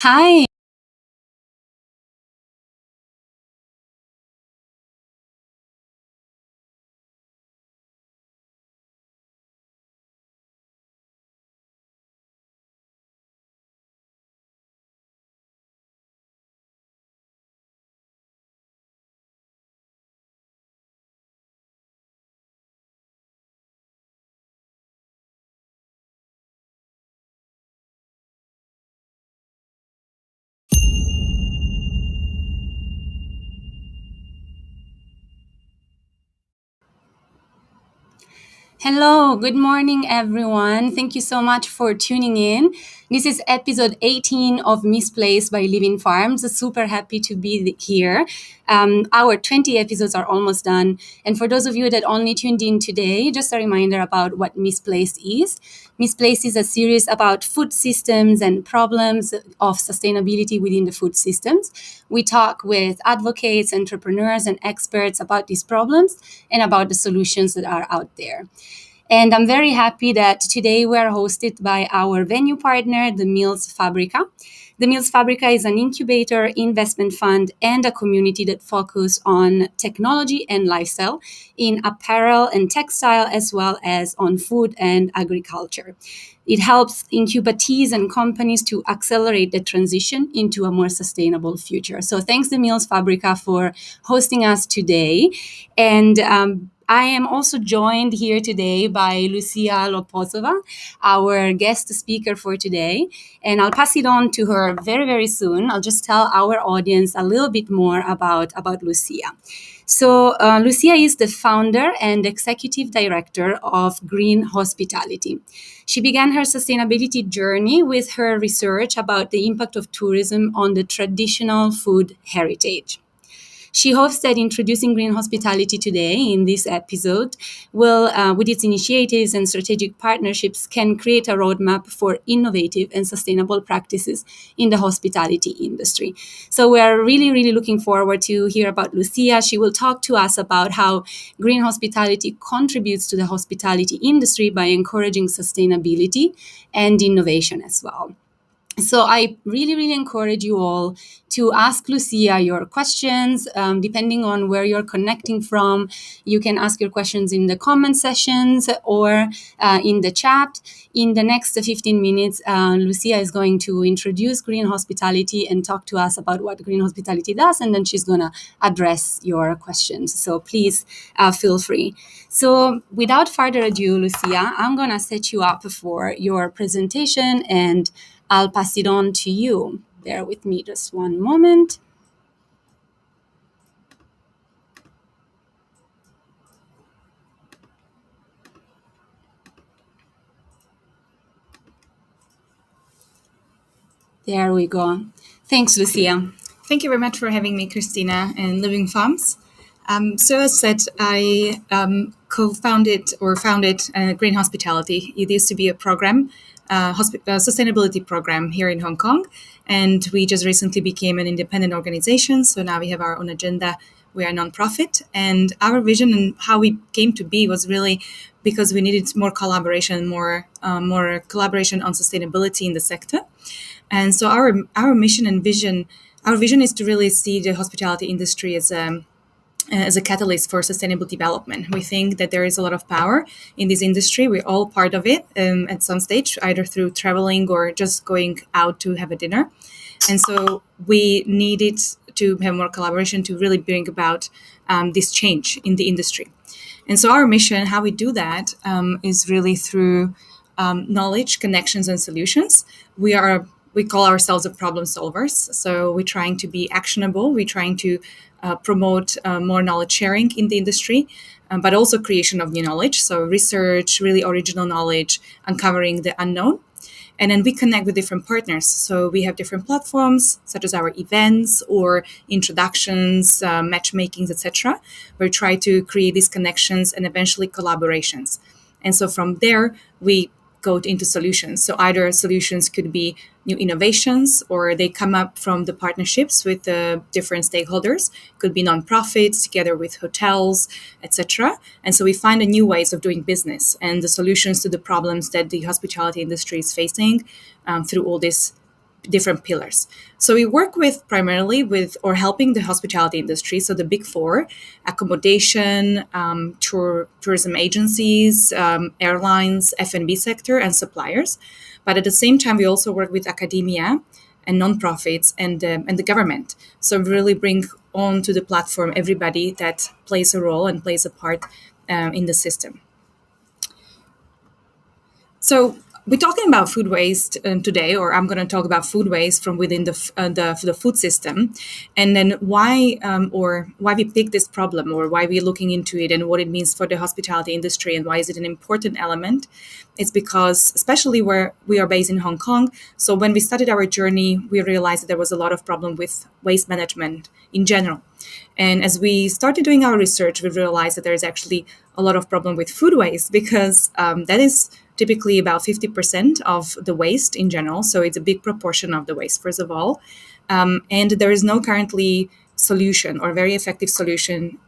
Hi. Hello, good morning, everyone. Thank you so much for tuning in. This is episode 18 of Misplaced by Livin Farms. Super happy to be here. Our 20 episodes are almost done. And for those of you that only tuned in today, just a reminder about what Misplaced is. Misplaced is a series about food systems and problems of sustainability within the food systems. We talk with advocates, entrepreneurs, and experts about these problems and about the solutions that are out there. And I'm very happy that today we are hosted by our venue partner, the Mills Fabrica. The Mills Fabrica is an incubator, investment fund, and a community that focus on technology and lifestyle in apparel and textile, as well as on food and agriculture. It helps incubatees and companies to accelerate the transition into a more sustainable future. So thanks, the Mills Fabrica, for hosting us today. And I am also joined here today by Lucia Loposova, our guest speaker for today. And I'll pass it on to her very, very soon. I'll just tell our audience a little bit more about Lucia. So, Lucia is the founder and executive director of Green Hospitality. She began her sustainability journey with her research about the impact of tourism on the traditional food heritage. She hopes that introducing green hospitality today in this episode will, with its initiatives and strategic partnerships, can create a roadmap for innovative and sustainable practices in the hospitality industry. So we are really, really looking forward to hear about Lucia. She will talk to us about how green hospitality contributes to the hospitality industry by encouraging sustainability and innovation as well. So I really, really encourage you all to ask Lucia your questions. Depending on where you're connecting from, you can ask your questions in the comment sessions or in the chat. In the next 15 minutes, Lucia is going to introduce Green Hospitality and talk to us about what Green Hospitality does, and then she's going to address your questions. So please feel free. So without further ado, Lucia, I'm going to set you up for your presentation, and I'll pass it on to you. Bear with me just one moment. There we go. Thanks, Lucia. Thank you very much for having me, Christina, and Living Farms. So as said, I co-founded or founded Green Hospitality. It used to be a program, a sustainability program here in Hong Kong, and we just recently became an independent organization. So now we have our own agenda. We are a nonprofit, and our vision and how we came to be was really because we needed more collaboration, more collaboration on sustainability in the sector. And so our mission and vision, our vision is to really see the hospitality industry as a catalyst for sustainable development. We think that there is a lot of power in this industry. We're all part of it at some stage, either through traveling or just going out to have a dinner. And so we needed to have more collaboration to really bring about this change in the industry. And so our mission, how we do that, is really through knowledge, connections, and solutions. We call ourselves a problem solvers. So we're trying to be actionable. We're trying to promote more knowledge sharing in the industry, but also creation of new knowledge. So research, really original knowledge, uncovering the unknown. And then we connect with different partners. So we have different platforms, such as our events or introductions, matchmakings, etc., where we try to create these connections and eventually collaborations. And so from there, we go into solutions. So either solutions could be new innovations, or they come up from the partnerships with the different stakeholders. Could be nonprofits together with hotels, etc. And so we find a new ways of doing business and the solutions to the problems that the hospitality industry is facing through all these different pillars. So we work with primarily with or helping the hospitality industry, so the big four: accommodation, tourism agencies, airlines, F&B sector, and suppliers. But at the same time, we also work with academia and nonprofits and the government. So we really bring onto the platform everybody that plays a role and plays a part in the system. So we're talking about food waste today, or I'm going to talk about food waste from within the food system, and then why we picked this problem, or why we're looking into it, and what it means for the hospitality industry, and why is it an important element. It's because, especially where we are based in Hong Kong, so when we started our journey, we realized that there was a lot of problem with waste management in general. And as we started doing our research, we realized that there is actually a lot of problem with food waste, because that is typically about 50% of the waste in general. So it's a big proportion of the waste, first of all. And there is no currently solution or very effective solution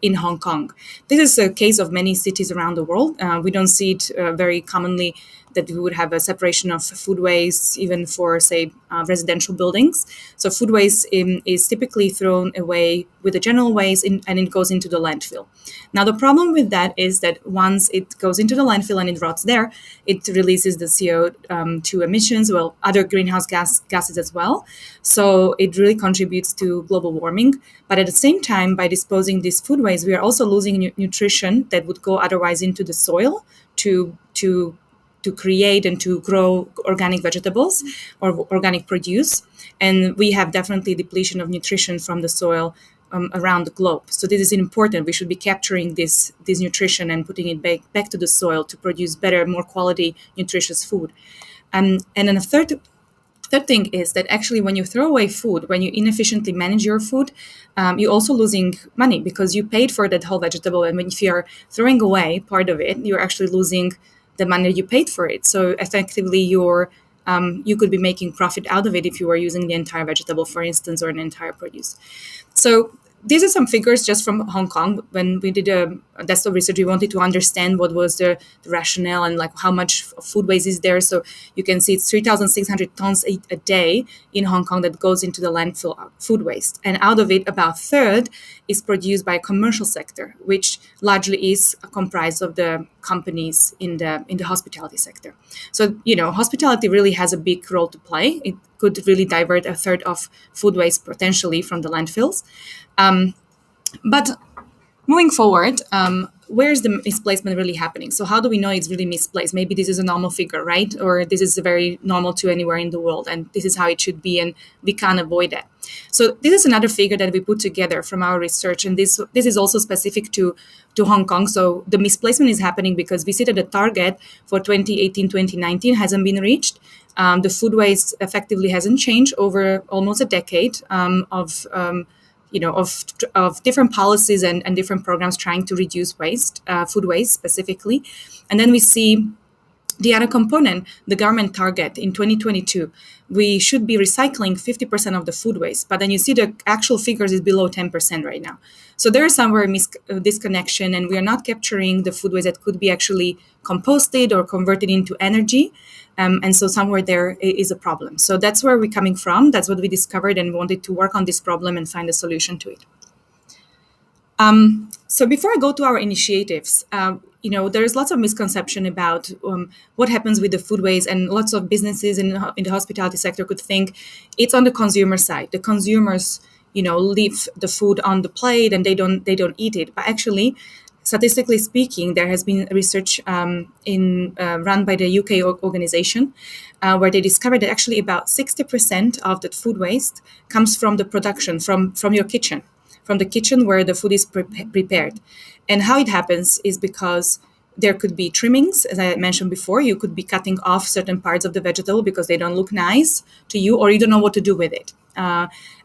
in Hong Kong. This is a case of many cities around the world. We don't see it very commonly that we would have a separation of food waste, even for, say, residential buildings. So food waste is typically thrown away with the general waste and it goes into the landfill. Now, the problem with that is that once it goes into the landfill and it rots there, it releases the CO2 emissions, well, other greenhouse gases as well. So it really contributes to global warming. But at the same time, by disposing this food waste, we are also losing nutrition that would go otherwise into the soil to create and to grow organic vegetables or organic produce. And we have definitely depletion of nutrition from the soil around the globe. So this is important. We should be capturing this nutrition and putting it back to the soil to produce better, more quality, nutritious food. And then a third thing is that actually when you throw away food, when you inefficiently manage your food, you're also losing money because you paid for that whole vegetable. And if you're throwing away part of it, you're actually losing the money you paid for it. So effectively, you could be making profit out of it if you were using the entire vegetable, for instance, or an entire produce. So these are some figures just from Hong Kong. When we did a desktop research, we wanted to understand what was the rationale and like how much food waste is there. So you can see it's 3,600 tons a day in Hong Kong that goes into the landfill food waste. And out of it, about a third is produced by a commercial sector, which largely is comprised of the companies in the hospitality sector. So, hospitality really has a big role to play. It could really divert a third of food waste potentially from the landfills. But moving forward, where is the misplacement really happening? So how do we know it's really misplaced? Maybe this is a normal figure, right? Or this is very normal to anywhere in the world, and this is how it should be, and we can't avoid that. So this is another figure that we put together from our research, and this is also specific to Hong Kong. So the misplacement is happening because we see that the target for 2018-2019 hasn't been reached. The food waste effectively hasn't changed over almost a decade of different policies and different programs trying to reduce waste, food waste specifically. And then we see the other component, the government target in 2022, we should be recycling 50% of the food waste, but then you see the actual figures is below 10% right now. So there is somewhere disconnection, and we are not capturing the food waste that could be actually composted or converted into energy. And so somewhere there is a problem. So that's where we're coming from. That's what we discovered and wanted to work on this problem and find a solution to it. So before I go to our initiatives, there's lots of misconception about what happens with the food waste, and lots of businesses in the hospitality sector could think it's on the consumer side. The consumers, leave the food on the plate and they don't eat it. But actually, statistically speaking, there has been research run by the UK organization where they discovered that actually about 60% of the food waste comes from the production, from your kitchen, from the kitchen where the food is prepared. And how it happens is because there could be trimmings, as I mentioned before. You could be cutting off certain parts of the vegetable because they don't look nice to you, or you don't know what to do with it.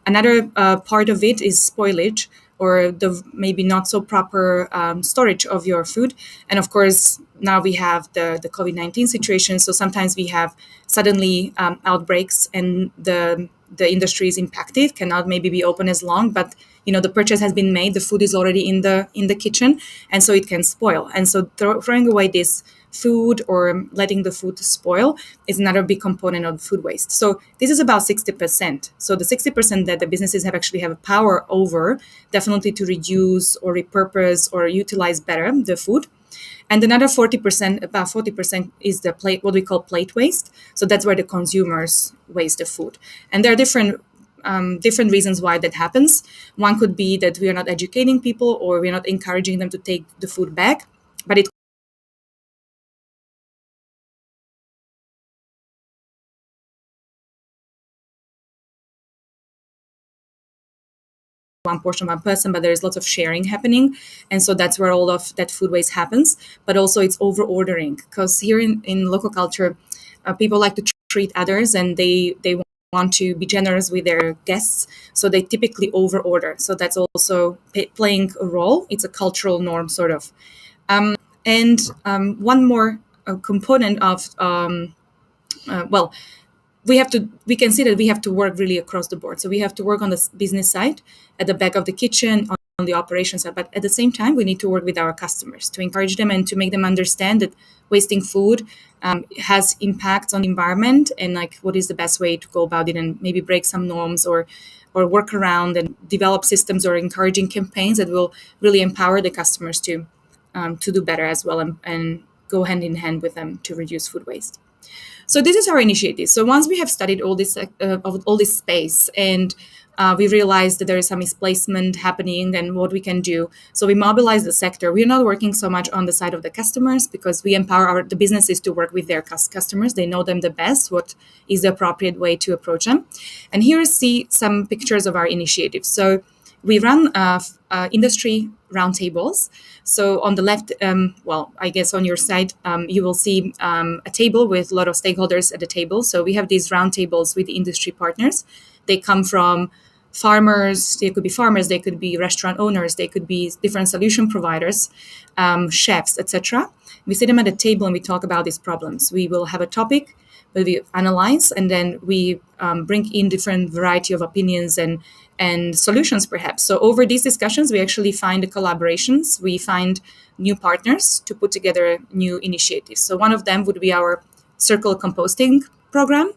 Another part of it is spoilage, or the maybe not so proper storage of your food. And of course, now we have the COVID-19 situation. So sometimes we have suddenly outbreaks, and the the industry is impacted, cannot maybe be open as long, but the purchase has been made, the food is already in the kitchen, and so it can spoil. And so throwing away this food or letting the food spoil is another big component of food waste. So this is about 60%. So the 60% that the businesses have a power over, definitely to reduce or repurpose or utilize better the food. And another 40%, about 40%, is the plate, what we call plate waste. So that's where the consumers waste the food. And there are different reasons why that happens. One could be that we are not educating people, or we are not encouraging them to take the food back. But it one portion, one person, but there is lots of sharing happening. And so that's where all of that food waste happens. But also it's over ordering, because here in local culture, people like to treat others, and they want to be generous with their guests. So they typically over order. So that's also playing a role. It's a cultural norm, sort of. And one more component of, well, we can see that we have to work really across the board. So we have to work on the business side, at the back of the kitchen, on the operations side, but at the same time we need to work with our customers to encourage them and to make them understand that wasting food has impacts on the environment, and like what is the best way to go about it, and maybe break some norms or work around and develop systems or encouraging campaigns that will really empower the customers to do better as well, and go hand in hand with them to reduce food waste. So this is our initiative. So once we have studied all this space, and we realized that there is some misplacement happening and what we can do, so we mobilize the sector. We're not working so much on the side of the customers, because we empower the businesses to work with their customers. They know them the best, what is the appropriate way to approach them. And here you see some pictures of our initiatives. So we run industry roundtables. So on the left, I guess on your side, you will see a table with a lot of stakeholders at the table. So we have these roundtables with industry partners. They come from farmers, they could be restaurant owners, they could be different solution providers, chefs, etc. We sit them at a table and we talk about these problems. We will have a topic that we analyze, and then we bring in different variety of opinions and solutions, perhaps. So over these discussions, we actually find the collaborations. We find new partners to put together new initiatives. So one of them would be our circle composting program.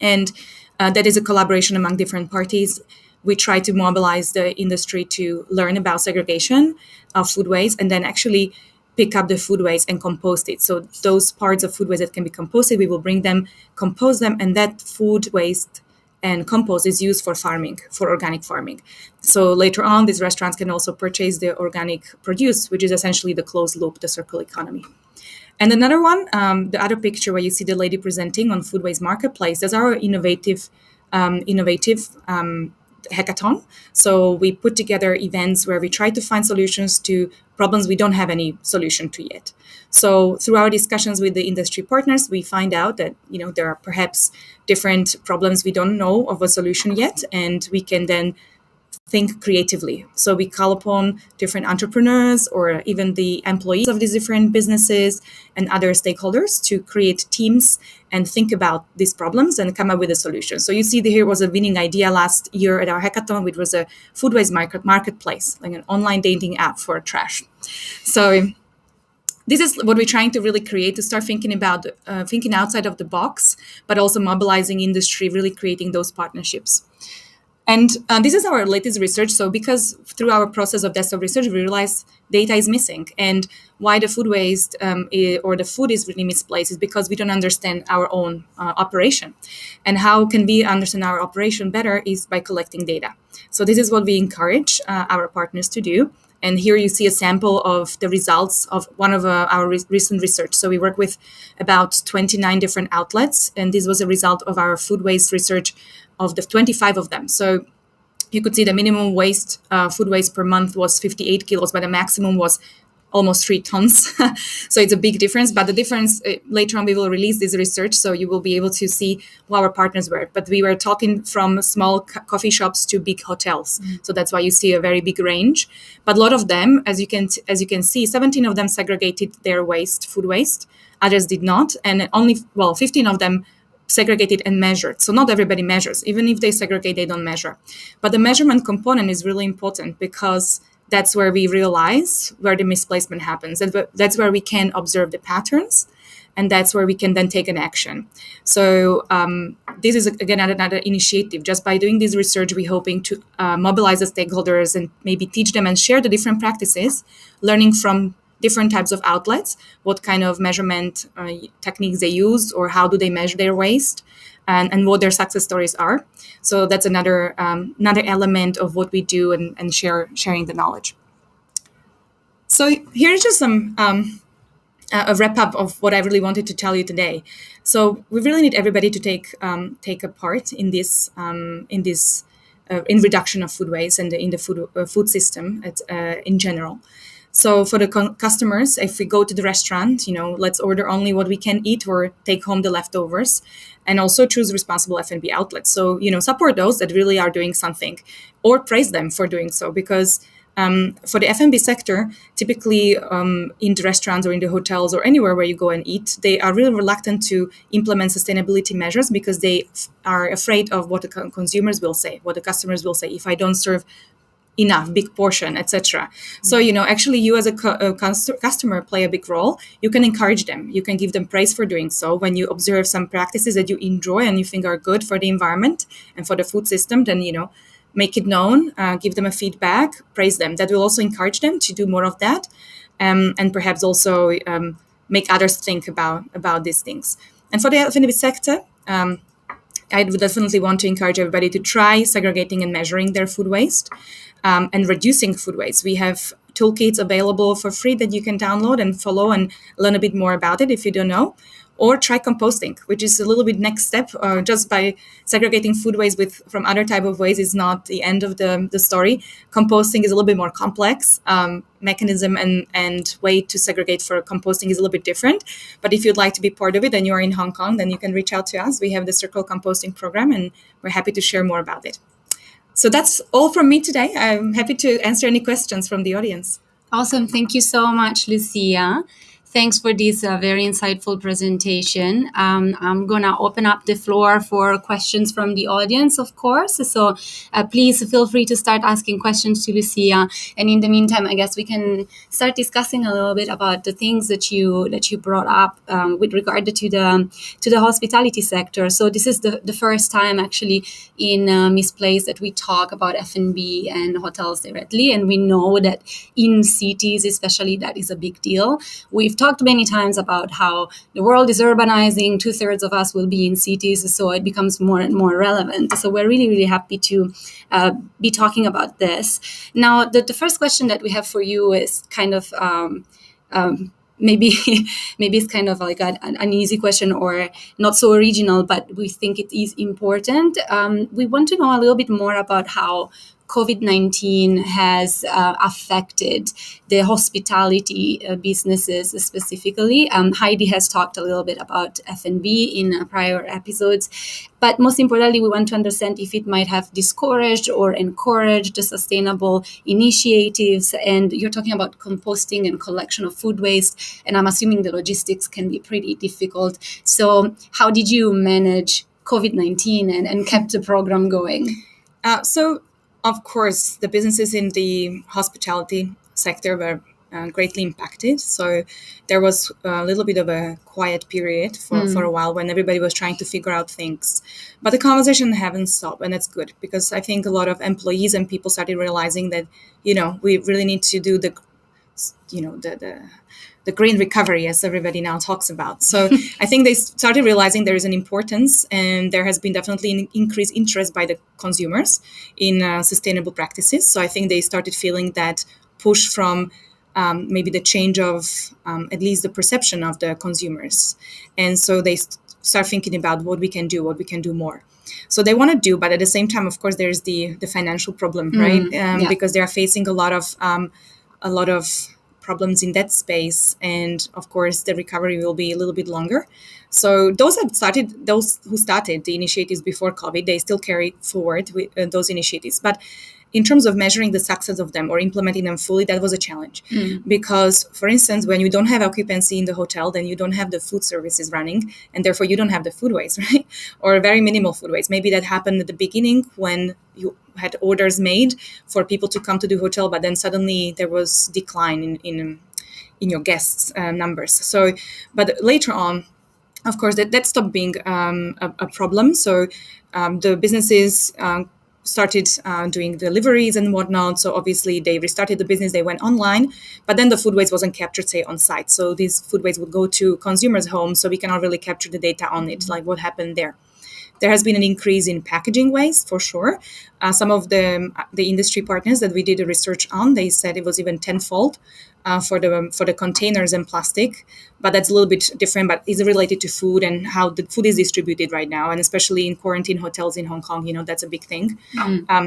And that is a collaboration among different parties. We try to mobilize the industry to learn about segregation of food waste, and then actually pick up the food waste and compost it. So those parts of food waste that can be composted, we will bring them, compose them, and that food waste and compost is used for farming, for organic farming. So later on, these restaurants can also purchase the organic produce, which is essentially the closed loop, the circular economy. And another one, the other picture where you see the lady presenting on Food Waste Marketplace, that's our innovative hackathon. So we put together events where we try to find solutions to problems we don't have any solution to yet. So through our discussions with the industry partners, we find out that there are perhaps different problems we don't know of a solution yet, and we can then think creatively. So we call upon different entrepreneurs or even the employees of these different businesses and other stakeholders to create teams and think about these problems and come up with a solution. So you see here was a winning idea last year at our hackathon, which was a food waste marketplace, like an online dating app for trash. So this is what we're trying to really create, to start thinking about thinking outside of the box, but also mobilizing industry, really creating those partnerships. And this is our latest research. So because through our process of desktop research, we realized data is missing. And why the food waste or the food is really misplaced is because we don't understand our own operation. And how can we understand our operation better is by collecting data. So this is what we encourage our partners to do. And here you see a sample of the results of one of our recent research. So we work with about 29 different outlets. And this was a result of our food waste research of the 25 of them. So you could see the minimum waste, food waste per month was 58 kilos, but the maximum was almost 3 tons. So it's a big difference. But the difference, later on, we will release this research, so you will be able to see who our partners were. But we were talking from small coffee shops to big hotels. Mm-hmm. So that's why you see a very big range. But a lot of them, as you can see, 17 of them segregated their waste, food waste. Others did not. And only, 15 of them segregated and measured. So not everybody measures. Even if they segregate, they don't measure. But the measurement component is really important because that's where we realize where the misplacement happens. And that's where we can observe the patterns, and that's where we can then take an action. So this is, again, another initiative. Just by doing this research, we're hoping to mobilize the stakeholders and maybe teach them and share the different practices, learning from different types of outlets, what kind of measurement techniques they use, or how do they measure their waste, and what their success stories are. So that's another element of what we do, and sharing the knowledge. So here's just some a wrap up of what I really wanted to tell you today. So we really need everybody to take a part in this in reduction of food waste and in the food system in general. So for the customers, if we go to the restaurant, let's order only what we can eat or take home the leftovers, and also choose responsible F&B outlets. So, support those that really are doing something, or praise them for doing so, because for the F&B sector, typically in the restaurants or in the hotels or anywhere where you go and eat, they are really reluctant to implement sustainability measures because they are afraid of what the consumers will say, what the customers will say, if I don't serve enough, big portion, etc. So, actually you as a customer play a big role. You can encourage them. You can give them praise for doing so. When you observe some practices that you enjoy and you think are good for the environment and for the food system, then, make it known, give them a feedback, praise them. That will also encourage them to do more of that, and perhaps also make others think about these things. And for the F&B sector, I would definitely want to encourage everybody to try segregating and measuring their food waste, and reducing food waste. We have toolkits available for free that you can download and follow and learn a bit more about it if you don't know. Or try composting, which is a little bit next step. Just by segregating food waste from other type of waste is not the end of the story. Composting is a little bit more complex. Mechanism and way to segregate for composting is a little bit different. But if you'd like to be part of it and you're in Hong Kong, then you can reach out to us. We have the Circle Composting Program, and we're happy to share more about it. So that's all from me today. I'm happy to answer any questions from the audience. Awesome. Thank you so much, Lucia. Thanks for this very insightful presentation. I'm going to open up the floor for questions from the audience, of course. So please feel free to start asking questions to Lucia. And in the meantime, I guess we can start discussing a little bit about the things that you brought up with regard to the hospitality sector. So this is the first time actually in Misplaced that we talk about F&B and hotels directly. And we know that in cities, especially, that is a big deal. We've talked many times about how the world is urbanizing, 2/3 of us will be in cities, so it becomes more and more relevant. So we're really, really happy to be talking about this. Now, the first question that we have for you is kind of maybe it's kind of like an easy question or not so original, but we think it is important. We want to know a little bit more about how COVID-19 has affected the hospitality businesses specifically. Heidi has talked a little bit about F&B in prior episodes, but most importantly, we want to understand if it might have discouraged or encouraged the sustainable initiatives. And you're talking about composting and collection of food waste, and I'm assuming the logistics can be pretty difficult. So how did you manage COVID-19 and kept the program going? Of course, the businesses in the hospitality sector were greatly impacted. So there was a little bit of a quiet period for a while when everybody was trying to figure out things. But the conversation haven't stopped, and that's good, because I think a lot of employees and people started realizing that, we really need to do the green recovery, as everybody now talks about. So I think they started realizing there is an importance, and there has been definitely an increased interest by the consumers in sustainable practices. So I think they started feeling that push from maybe the change of at least the perception of the consumers. And so they start thinking about what we can do more. So they want to do, but at the same time, of course, there's the financial problem, right? Because they are facing a lot of problems in that space, and of course the recovery will be a little bit longer. So those who started the initiatives before COVID, they still carry forward with those initiatives. But in terms of measuring the success of them or implementing them fully, that was a challenge. Because, for instance, when you don't have occupancy in the hotel, then you don't have the food services running, and therefore you don't have the food waste, right? Or very minimal food waste. Maybe that happened at the beginning when you had orders made for people to come to the hotel, but then suddenly there was decline in your guests' numbers. So, but later on, of course, that stopped being a problem. So the businesses started doing deliveries and whatnot. So obviously they restarted the business, they went online, but then the food waste wasn't captured, say, on site. So these food waste would go to consumers' homes, so we cannot really capture the data on it, like what happened there. There has been an increase in packaging waste for sure. Some of the industry partners that we did a research on, they said it was even tenfold for the containers and plastic, but that's a little bit different. But is related to food and how the food is distributed right now, and especially in quarantine hotels in Hong Kong, that's a big thing.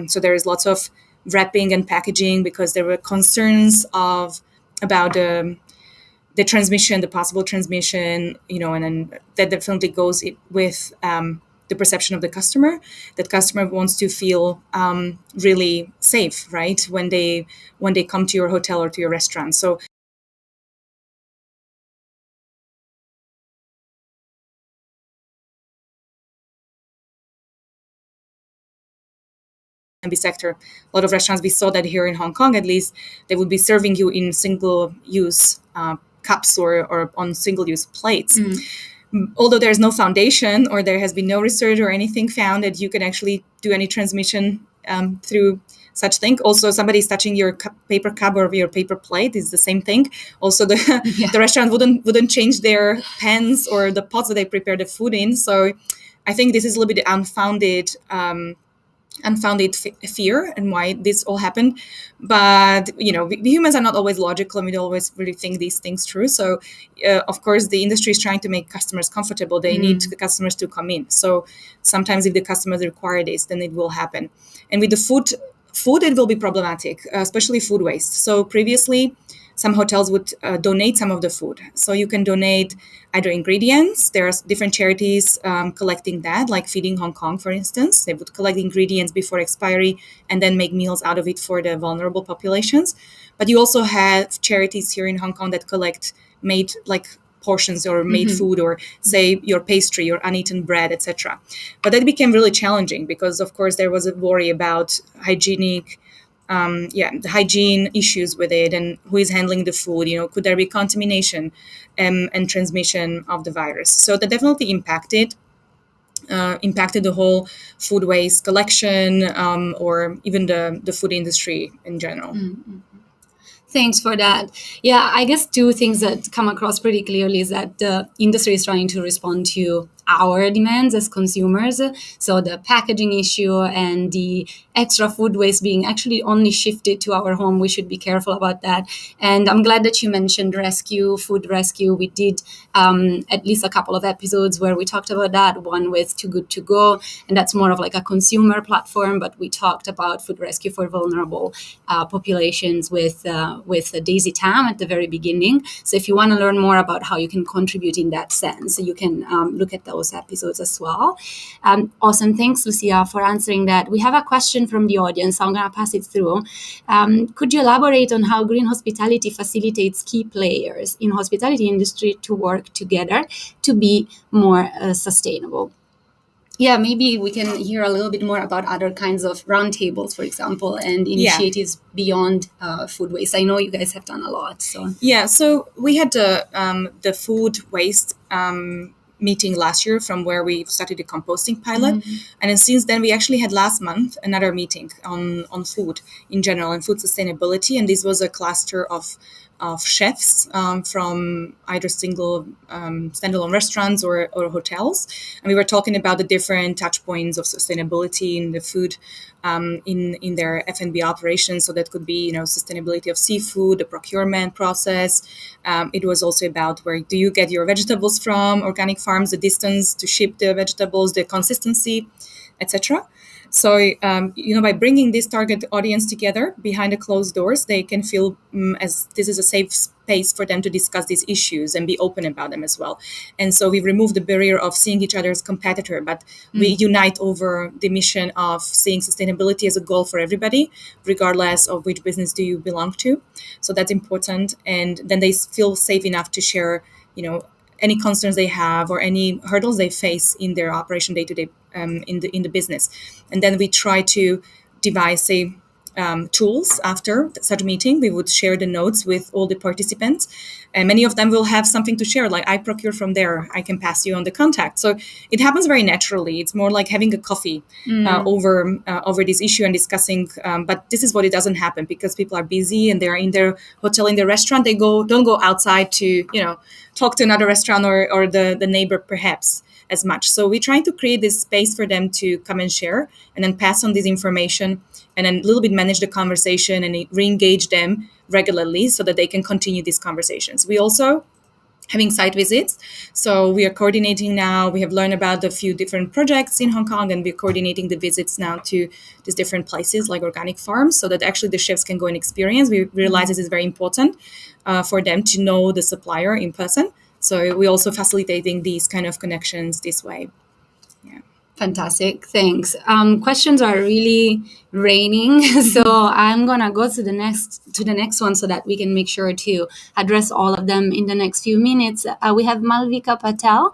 So there is lots of wrapping and packaging because there were concerns about the transmission, the possible transmission, and then that definitely goes with the perception of the customer. That customer wants to feel really safe, right, when they come to your hotel or to your restaurant. So sector, a lot of restaurants, we saw that here in Hong Kong at least, they would be serving you in single-use cups or on single-use plates. Although there's no foundation or there has been no research or anything found that you can actually do any transmission through such thing. Also, somebody's touching your paper cup or your paper plate is the same thing. Also, the restaurant wouldn't change their pans or the pots that they prepare the food in. So I think this is a little bit unfounded fear and why this all happened. But we humans are not always logical and we don't always really think these things through. So of course the industry is trying to make customers comfortable. They need the customers to come in. So sometimes if the customers require this, then it will happen. And with the food it will be problematic, especially food waste. So previously some hotels would donate some of the food. So you can donate either ingredients. There are different charities collecting that, like Feeding Hong Kong, for instance. They would collect ingredients before expiry and then make meals out of it for the vulnerable populations. But you also have charities here in Hong Kong that collect made like portions or made food, or say your pastry or uneaten bread, etc. But that became really challenging because, of course, there was a worry about the hygiene issues with it, and who is handling the food. Could there be contamination and transmission of the virus? So that definitely impacted the whole food waste collection or even the food industry in general. Thanks for that. Yeah, I guess two things that come across pretty clearly is that the industry is trying to respond to our demands as consumers. So the packaging issue and the extra food waste being actually only shifted to our home, we should be careful about that. And I'm glad that you mentioned food rescue. We did at least a couple of episodes where we talked about that, one with Too Good To Go, and that's more of like a consumer platform, but we talked about food rescue for vulnerable populations with Daisy Tam at the very beginning. So if you want to learn more about how you can contribute in that sense, you can look at those episodes as well. Awesome. Thanks, Lucia, for answering that. We have a question from the audience, so I'm going to pass it through. Could you elaborate on how green hospitality facilitates key players in hospitality industry to work together to be more sustainable? Yeah, maybe we can hear a little bit more about other kinds of roundtables, for example, and initiatives beyond food waste. I know you guys have done a lot. So we had the food waste meeting last year from where we started the composting pilot. And then since then, we actually had last month another meeting on food in general and food sustainability. And this was a cluster of chefs from either single standalone restaurants or hotels. And we were talking about the different touch points of sustainability in the food in their F&B operations. So that could be, sustainability of seafood, the procurement process. It was also about where do you get your vegetables from, organic farms, the distance to ship the vegetables, the consistency, etc. So, by bringing this target audience together behind the closed doors, they can feel as this is a safe space for them to discuss these issues and be open about them as well. And so we've removed the barrier of seeing each other as competitor, but we unite over the mission of seeing sustainability as a goal for everybody, regardless of which business do you belong to. So that's important. And then they feel safe enough to share, any concerns they have or any hurdles they face in their operation day to day in the business. And then we try to devise tools after such a meeting. We would share the notes with all the participants, and many of them will have something to share, like I procure from there, I can pass you on the contact. So it happens very naturally. It's more like having a coffee over this issue and discussing. But this is what it doesn't happen because people are busy and they're in their hotel, in their restaurant. They don't go outside to talk to another restaurant or the neighbor perhaps as much. So we're trying to create this space for them to come and share and then pass on this information and then a little bit manage the conversation and re-engage them regularly so that they can continue these conversations. We also having site visits. So we are coordinating now. We have learned about a few different projects in Hong Kong, and we're coordinating the visits now to these different places like organic farms so that actually the chefs can go and experience. We realize this is very important for them to know the supplier in person. So we're also facilitating these kind of connections this way. Yeah. Fantastic, thanks. Questions are really raining, so I'm gonna go to the next one so that we can make sure to address all of them in the next few minutes. We have Malvika Patel.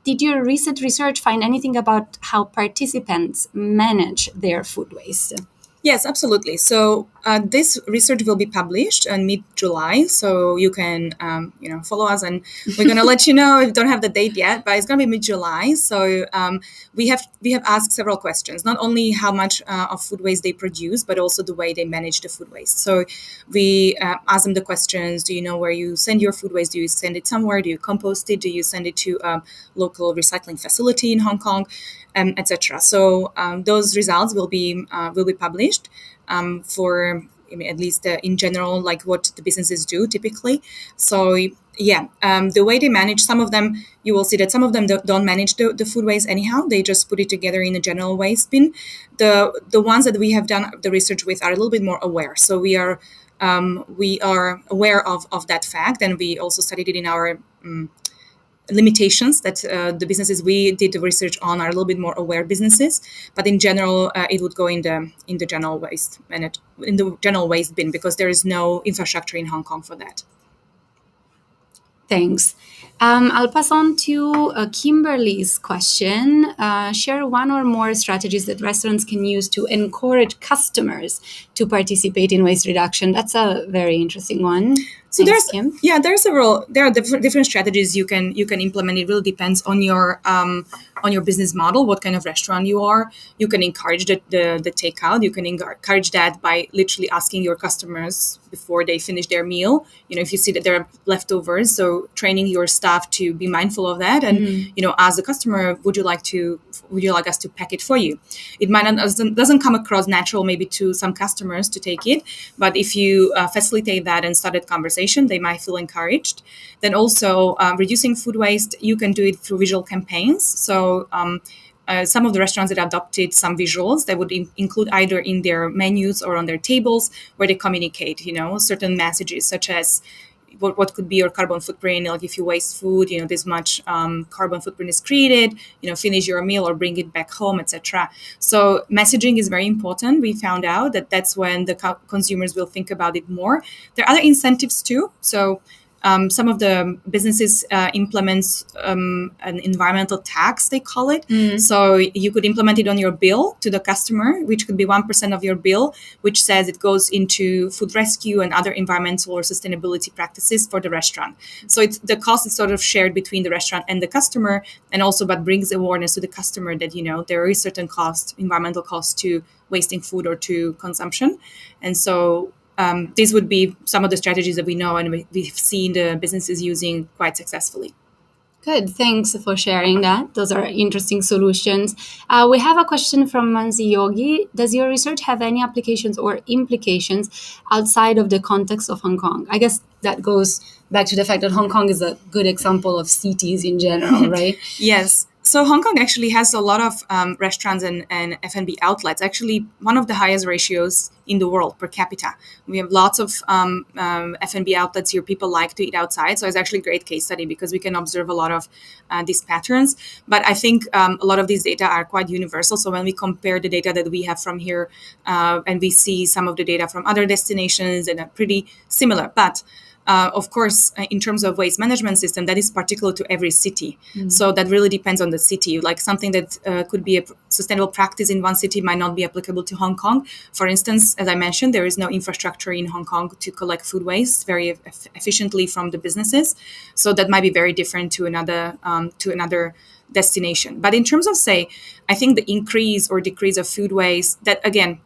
Did your recent research find anything about how participants manage their food waste? Yes, absolutely. So this research will be published in mid-July, so you can follow us, and we're going to let you know. We don't have the date yet, but it's going to be mid-July. So we have asked several questions, not only how much of food waste they produce, but also the way they manage the food waste. So we ask them the questions: do you know where you send your food waste? Do you send it somewhere? Do you compost it? Do you send it to a local recycling facility in Hong Kong? Etc. So those results will be published for at least in general, like what the businesses do typically. So the way they manage, some of them, you will see that some of them don't manage the food waste anyhow. They just put it together in a general waste bin. The ones that we have done the research with are a little bit more aware. So we are aware of that fact, and we also studied it in our limitations that the businesses we did the research on are a little bit more aware businesses, but in general it would go in the general waste bin because there is no infrastructure in Hong Kong for that. Thanks. I'll pass on to Kimberly's question. Share one or more strategies that restaurants can use to encourage customers to participate in waste reduction. That's a very interesting one. So there are different strategies you can implement. It really depends on your business model, what kind of restaurant you are. You can encourage the takeout. You can encourage that by literally asking your customers before they finish their meal. If you see that there are leftovers, so training your staff to be mindful of that, and ask the customer, would you like us to pack it for you? It doesn't come across natural maybe to some customers to take it, but if you facilitate that and start that conversation, they might feel encouraged. Then also reducing food waste, you can do it through visual campaigns. So some of the restaurants that adopted some visuals that would include either in their menus or on their tables where they communicate, certain messages such as what could be your carbon footprint, like if you waste food, this much carbon footprint is created, finish your meal or bring it back home, etc. So messaging is very important. We found out that that's when the consumers will think about it more. There are other incentives too. So some of the businesses implements an environmental tax, they call it. So you could implement it on your bill to the customer, which could be 1% of your bill, which says it goes into food rescue and other environmental or sustainability practices for the restaurant. So the cost is sort of shared between the restaurant and the customer, and also but brings awareness to the customer that there is certain cost, environmental cost to wasting food or to consumption. And so these would be some of the strategies that we know and we've seen the businesses using quite successfully. Good. Thanks for sharing that. Those are interesting solutions. We have a question from Mansi Yogi. Does your research have any applications or implications outside of the context of Hong Kong? I guess that goes back to the fact that Hong Kong is a good example of cities in general, right? Yes. So Hong Kong actually has a lot of restaurants and F&B outlets. Actually, one of the highest ratios in the world per capita. We have lots of F&B outlets here. People like to eat outside, so it's actually a great case study because we can observe a lot of these patterns. But I think a lot of these data are quite universal. So when we compare the data that we have from here and we see some of the data from other destinations, and are pretty similar, but of course, in terms of waste management system, that is particular to every city. So that really depends on the city. Like something that could be a sustainable practice in one city might not be applicable to Hong Kong. For instance, as I mentioned, there is no infrastructure in Hong Kong to collect food waste very efficiently from the businesses. So that might be very different to another destination. But in terms of, say, I think the increase or decrease of food waste, that again,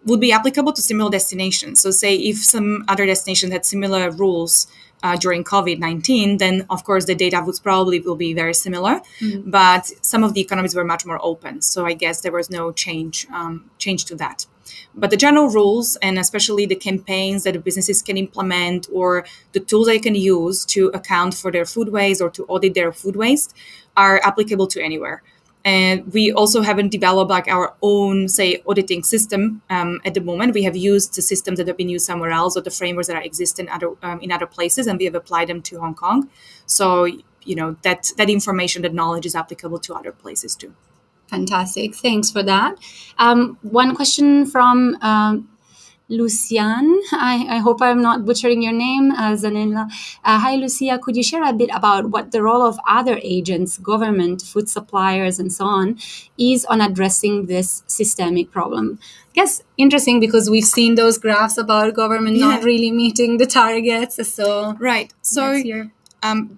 would be applicable to similar destinations. So, say if some other destination had similar rules during COVID-19, then of course the data would probably will be very similar. But some of the economies were much more open, so I guess there was no change to that. But the general rules, and especially the campaigns that the businesses can implement or the tools they can use to account for their food waste or to audit their food waste, are applicable to anywhere. And we also haven't developed like our own, say, auditing system at the moment. We have used the systems that have been used somewhere else or the frameworks that are exist in other places, and we have applied them to Hong Kong. So that information, that knowledge is applicable to other places too. Fantastic. Thanks for that. One question from Lucian. I hope I'm not butchering your name, Zanella. Hi, Lucia. Could you share a bit about what the role of other agents, government, food suppliers, and so on, is on addressing this systemic problem? I guess interesting because we've seen those graphs about government not really meeting the targets. So right. So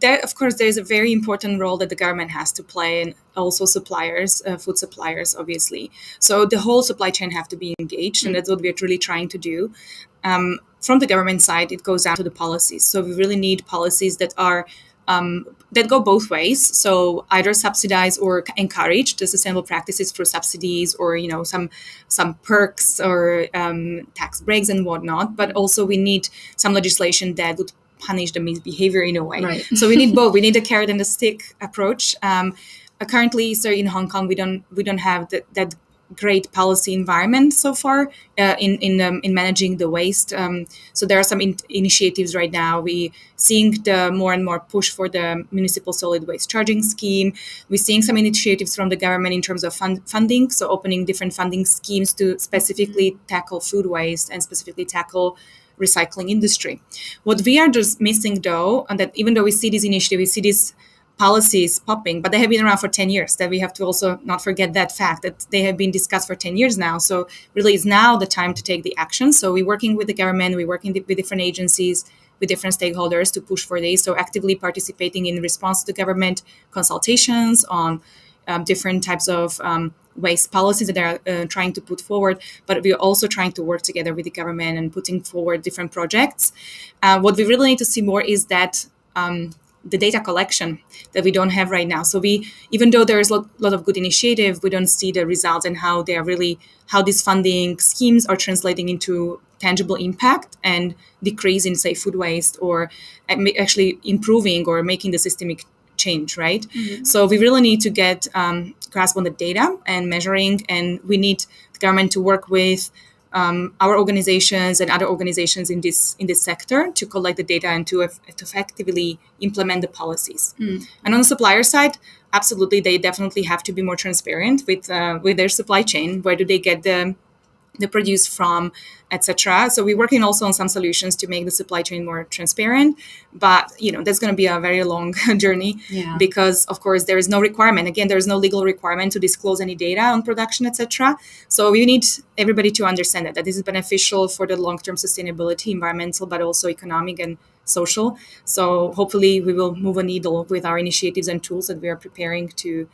there, of course, there is a very important role that the government has to play, and also suppliers, food suppliers, obviously. So the whole supply chain have to be engaged, and that's what we're really trying to do. From the government side, it goes down to the policies. So we really need policies that are that go both ways. So either subsidize or encourage the sustainable practices through subsidies or some perks or tax breaks and whatnot. But also we need some legislation that would punish the misbehavior in a way. Right. So we need both. We need a carrot and a stick approach. Currently, so in Hong Kong, we don't have that great policy environment so far in managing the waste. So there are some initiatives right now. We seeing the more and more push for the municipal solid waste charging scheme. We're seeing some initiatives from the government in terms of funding. So opening different funding schemes to specifically tackle food waste and specifically tackle recycling industry. What we are just missing, though, and that even though we see this initiative, we see these policies popping, but they have been around for 10 years, that we have to also not forget that fact that they have been discussed for 10 years now. So really it's now the time to take the action. So we're working with the government, we're working with different agencies, with different stakeholders to push for this. So actively participating in response to government consultations on different types of waste policies that they're trying to put forward, but we're also trying to work together with the government and putting forward different projects. What we really need to see more is that the data collection that we don't have right now. So even though there is a lot of good initiative, we don't see the results and how these funding schemes are translating into tangible impact and decrease in, say, food waste, or actually improving or making the systemic change, right? Mm-hmm. So we really need to get grasp on the data and measuring, and we need the government to work with our organizations and other organizations in this sector to collect the data and to effectively implement the policies. And on the supplier side, absolutely, they definitely have to be more transparent with their supply chain. Where do they get the produce from, etc. So we're working also on some solutions to make the supply chain more transparent, but that's going to be a very long journey because of course there is no requirement. Again, there is no legal requirement to disclose any data on production, etc. So we need everybody to understand that this is beneficial for the long-term sustainability, environmental, but also economic and social. So hopefully we will move a needle with our initiatives and tools that we are preparing to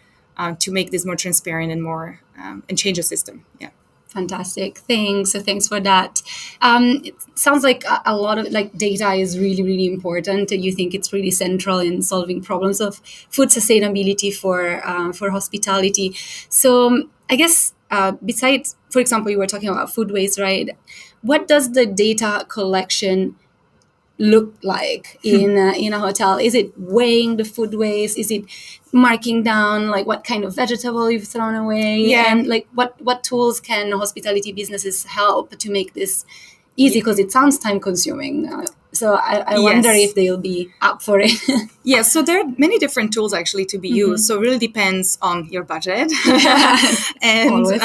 make this more transparent and more and change the system. Yeah. Fantastic. Thanks. So thanks for that. It sounds like a lot of data is really, really important. You think it's really central in solving problems of food sustainability for hospitality. So I guess besides, for example, you were talking about food waste, right? What does the data collection look like in a hotel? Is it weighing the food waste? Is it marking down like what kind of vegetable you've thrown away? Yeah. And like what tools can hospitality businesses help to make this easy? Because it sounds time consuming. So I wonder Yes. if they'll be up for it. Yeah, so there are many different tools actually to be used. So it really depends on your budget and Always.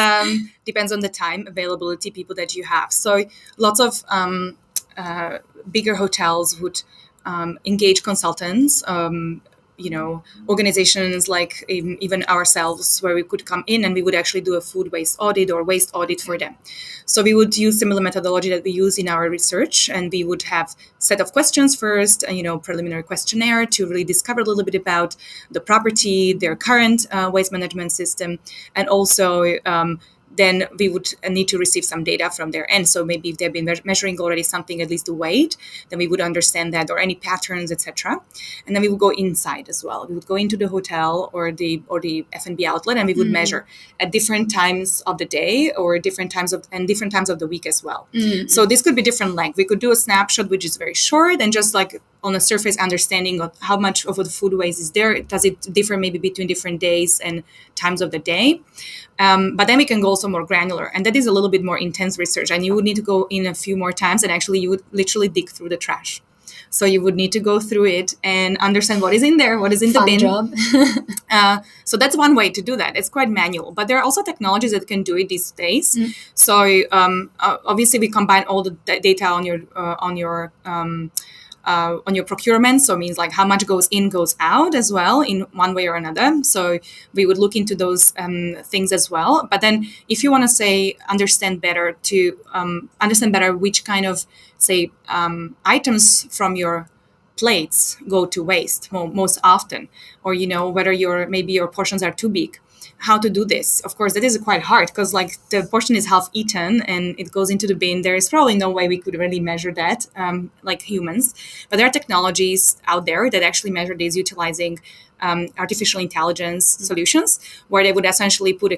depends on the time availability people that you have. So lots of bigger hotels would engage consultants, organizations like even ourselves, where we could come in and we would actually do a food waste audit or waste audit for them. So we would use similar methodology that we use in our research, and we would have set of questions first, preliminary questionnaire to really discover a little bit about the property, their current waste management system, and also then we would need to receive some data from their end. So maybe if they've been measuring already something, at least the weight, then we would understand that, or any patterns, etc. And then we would go inside as well. We would go into the hotel or the F&B outlet, and we would measure at different times of the day or different times of the week as well. So this could be different length. We could do a snapshot which is very short and just like on a surface understanding of how much of the food waste is there. Does it differ maybe between different days and times of the day? But then we can go also more granular, and that is a little bit more intense research, and you would need to go in a few more times, and actually you would literally dig through the trash. So you would need to go through it and understand what is in there, what is in the bin. Job. So that's one way to do that. It's quite manual, but there are also technologies that can do it these days. So obviously we combine all the data on your procurement. So it means like how much goes in, goes out as well in one way or another. So we would look into those things as well. But then if you want to understand better which kind of items from your plates go to waste most often, or whether maybe your portions are too big, how to do this. Of course, that is quite hard because like the portion is half eaten and it goes into the bin. There is probably no way we could really measure that like humans, but there are technologies out there that actually measure this utilizing artificial intelligence solutions, where they would essentially put a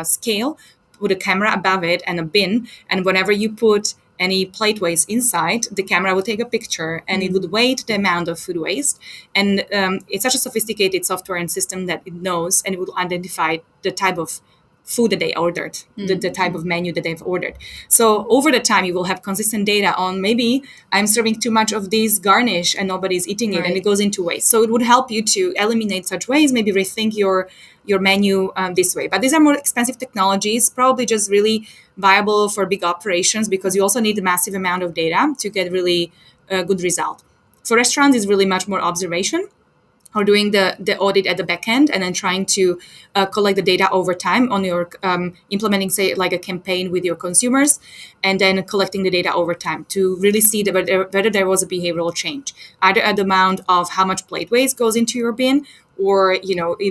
scale, put a camera above it and a bin, and whenever you put any plate waste inside, the camera would take a picture and it would weigh the amount of food waste. And it's such a sophisticated software and system that it knows, and it would identify the type of food that they ordered, the type of menu that they've ordered. So over the time, you will have consistent data on maybe I'm serving too much of this garnish and nobody's eating it, and it goes into waste. So it would help you to eliminate such waste, maybe rethink your menu this way. But these are more expensive technologies, probably just really viable for big operations, because you also need a massive amount of data to get really good result. For restaurants, it's really much more observation, or doing the audit at the back end, and then trying to collect the data over time on your implementing, say, like a campaign with your consumers, and then collecting the data over time to really see whether there was a behavioral change, either at the amount of how much plate waste goes into your bin, or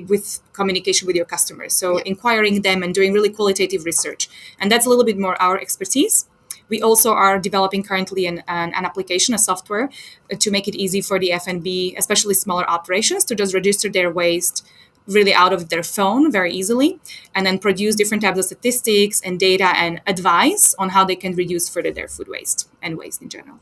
with communication with your customers. So inquiring them and doing really qualitative research, and that's a little bit more our expertise. We also are developing currently an application, a software, to make it easy for the F&B, especially smaller operations, to just register their waste really out of their phone very easily, and then produce different types of statistics and data and advice on how they can reduce further their food waste and waste in general.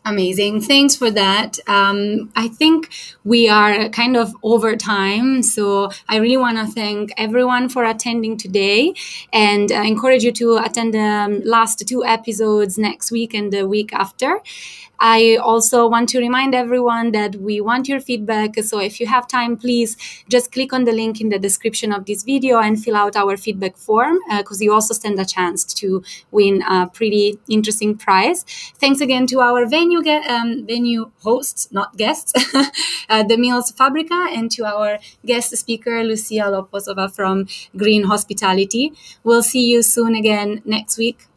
Amazing. Thanks for that. I think we are kind of over time. So I really want to thank everyone for attending today, and encourage you to attend the last 2 episodes next week and the week after. I also want to remind everyone that we want your feedback. So if you have time, please just click on the link in the description of this video and fill out our feedback form, because you also stand a chance to win a pretty interesting prize. Thanks again to our venue hosts, not guests, the Mills Fabrica, and to our guest speaker, Lucia Loposova from Green Hospitality. We'll see you soon again next week.